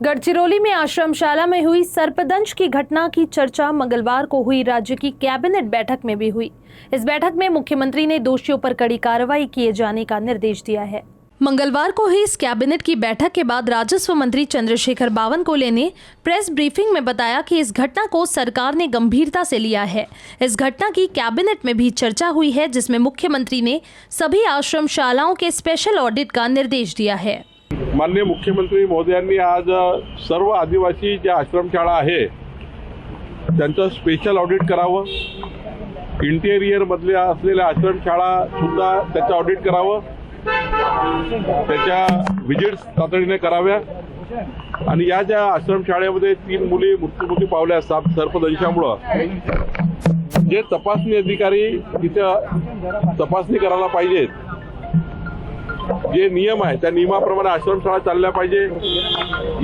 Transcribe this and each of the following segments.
गढ़चिरौली में आश्रमशाला में हुई सर्पदंश की घटना की चर्चा मंगलवार को हुई राज्य की कैबिनेट बैठक में भी हुई। इस बैठक में मुख्यमंत्री ने दोषियों पर कड़ी कार्रवाई किए जाने का निर्देश दिया है। मंगलवार को हुई इस कैबिनेट की बैठक के बाद राजस्व मंत्री चंद्रशेखर बावनकुले ने प्रेस ब्रीफिंग में बताया कि इस घटना को सरकार ने गंभीरता से लिया है। इस घटना की कैबिनेट में भी चर्चा हुई है, जिसमें मुख्यमंत्री ने सभी आश्रमशालाओं के स्पेशल ऑडिट का निर्देश दिया है। माननीय मुख्यमंत्री महोदयांनी आज सर्व आदिवासी ज्या आश्रमशाळा आहे त्यांचं स्पेशल ऑडिट करावं, इंटेरियर मधल्या असलेल्या आश्रमशाळा सुद्धा त्याचं ऑडिट करावं, त्याच्या व्हिजिट्स तातडीने कराव्या आणि या ज्या आश्रमशाळेमध्ये 3 मुली मृत्युमुखी पावल्या सर्पदंशामुळे जे तपासणी अधिकारी तिथे तपासणी करायला पाहिजेत, जे नियम आहे त्या नियमाप्रमाणे आश्रमशाळा चालल्या पाहिजे।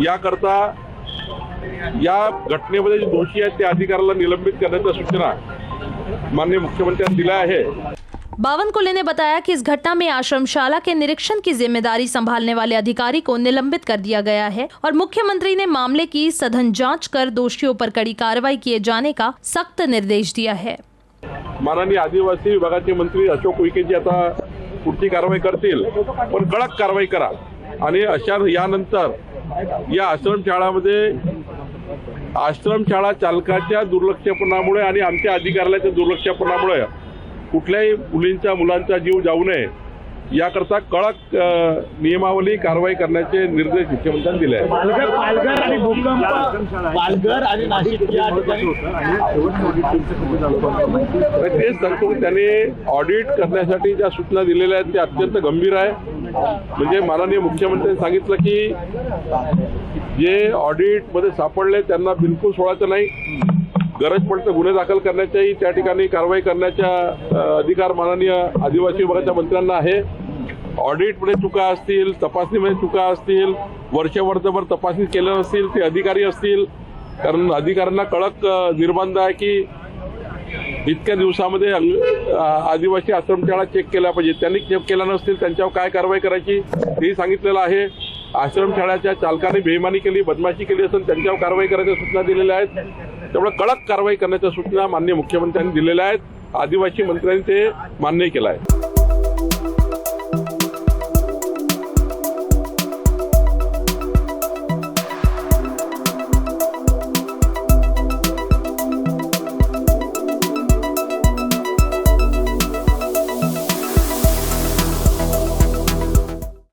याकरता या घटनेमध्ये जे दोषी आहेत त्या अधिकाऱ्याला निलंबित करण्याच्या सूचना माननीय मुख्यमंत्र्यांनी दिल्या आहे। बावनकुले ने बताया कि इस घटना में आश्रमशाला के निरीक्षण की जिम्मेदारी संभालने वाले अधिकारी को निलंबित कर दिया गया है और मुख्यमंत्री ने मामले की सघन जांच कर दोषियों पर कड़ी कार्रवाई किए जाने का सख्त निर्देश दिया है। माननीय आदिवासी विभागाचे मंत्री अशोक उईके जी आता पुढची कारवाई करतील, पण कडक कारवाई करा आणि अशा यानंतर या आश्रमशाळामध्ये आश्रमशाळा चालकाच्या दुर्लक्षपणामुळे आणि आमच्या अधिकाऱ्याच्या दुर्लक्षपणामुळे कुठल्याही मुलींचा मुलांचा जीव जाऊ नये याकरता कडक नियमावली कारवाई करण्याचे निर्देश मुख्यमंत्र्यांनी दिले आहेत। पालघर आणि नाशिक या ठिकाणी तेच सांगतो की त्यांनी ऑडिट करण्यासाठी ज्या सूचना दिलेल्या आहेत त्या अत्यंत गंभीर आहे। म्हणजे माननीय मुख्यमंत्र्यांनी सांगितलं की जे ऑडिट मध्ये सापडले त्यांना बिलकुल सोडायचं नाही, गरज पडतं गुन्हे दाखल करण्याच्याही त्या ठिकाणी कारवाई करण्याचा अधिकार माननीय आदिवासी विभागाच्या मंत्र्यांना आहे। ऑडिटमध्ये चुका असतील, तपासणीमध्ये चुका असतील, वर्षभर तपासणी केल्या नसतील ते अधिकारी असतील, कारण अधिकाऱ्यांना कडक निर्बंध आहे की इतक्या दिवसामध्ये आदिवासी आश्रमशाळा चेक केल्या पाहिजे। त्यांनी चेक केल्या नसतील त्यांच्यावर काय कारवाई करायची तेही सांगितलेलं आहे। आश्रमशाळाच्या चालकाने बेईमानी केली, बदमाशी केली असेल त्यांच्यावर कारवाई करायच्या सूचना दिलेल्या आहेत। त्यामुळे कडक कारवाई करण्याच्या सूचना माननीय मुख्यमंत्र्यांनी दिलेल्या आहेत। आदिवासी मंत्र्यांनी ते मान्य केलं आहे।